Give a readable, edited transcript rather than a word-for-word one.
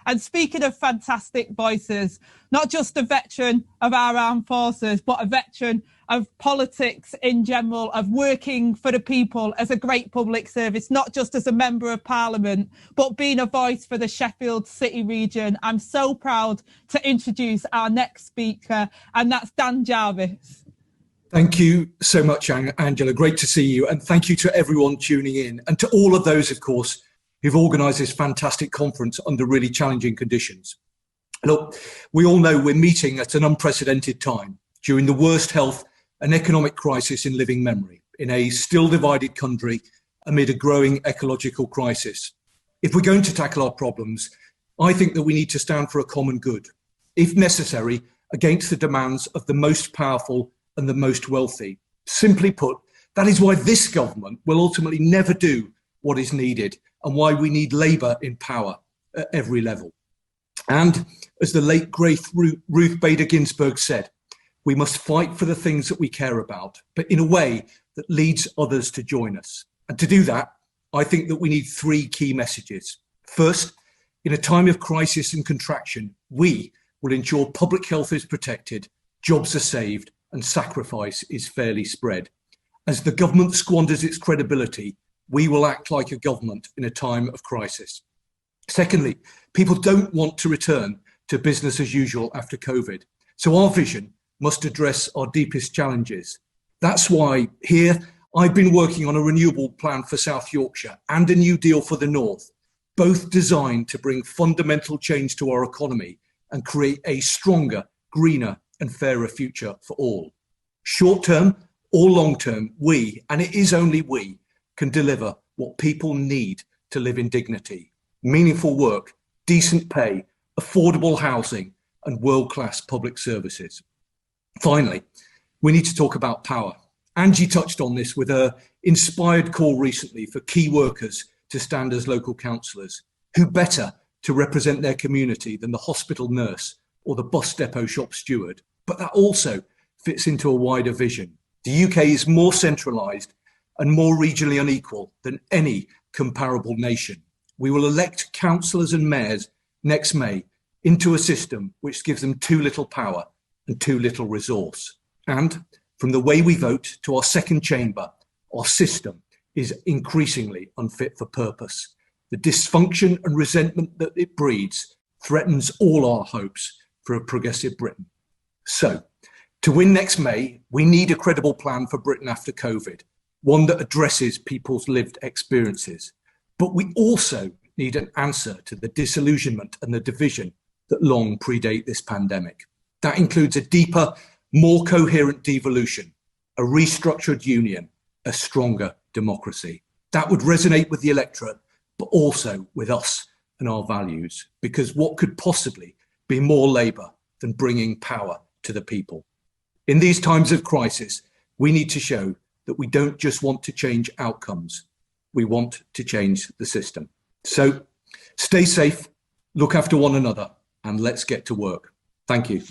And speaking of fantastic voices, not just a veteran of our armed forces, but a veteran of politics in general, of working for the people as a great public service, not just as a member of parliament, but being a voice for the Sheffield City region. I'm so proud to introduce our next speaker, and that's Dan Jarvis. Thank you so much, Angela. Great to see you. And thank you to everyone tuning in, and to all of those, of course, who've organised this fantastic conference under really challenging conditions. Look, we all know we're meeting at an unprecedented time during the worst health and economic crisis in living memory, in a still divided country amid a growing ecological crisis. If we're going to tackle our problems, I think that we need to stand for a common good, if necessary, against the demands of the most powerful and the most wealthy. Simply put, that is why this government will ultimately never do what is needed, and why we need Labour in power at every level. And as the late great Ruth Bader Ginsburg said, we must fight for the things that we care about, but in a way that leads others to join us. And to do that, I think that we need three key messages. First, in a time of crisis and contraction, we will ensure public health is protected, jobs are saved, and sacrifice is fairly spread. As the government squanders its credibility, we will act like a government in a time of crisis. Secondly, people don't want to return to business as usual after COVID. So our vision must address our deepest challenges. That's why here I've been working on a renewable plan for South Yorkshire and a new deal for the North, both designed to bring fundamental change to our economy and create a stronger, greener, and fairer future for all. Short term or long term, we, and it is only we, can deliver what people need to live in dignity: meaningful work, decent pay, affordable housing, and world-class public services. Finally, we need to talk about power. Angie touched on this with her inspired call recently for key workers to stand as local councillors. Who better to represent their community than the hospital nurse or the bus depot shop steward? But that also fits into a wider vision. The UK is more centralised and more regionally unequal than any comparable nation. We will elect councillors and mayors next May into a system which gives them too little power and too little resource. And from the way we vote to our second chamber, our system is increasingly unfit for purpose. The dysfunction and resentment that it breeds threatens all our hopes for a progressive Britain. So, to win next May, we need a credible plan for Britain after COVID, one that addresses people's lived experiences. But we also need an answer to the disillusionment and the division that long predate this pandemic. That includes a deeper, more coherent devolution, a restructured union, a stronger democracy. That would resonate with the electorate, but also with us and our values, because what could possibly be more Labour than bringing power to the people? In these times of crisis, we need to show that we don't just want to change outcomes, we want to change the system. So stay safe, look after one another, and let's get to work. Thank you.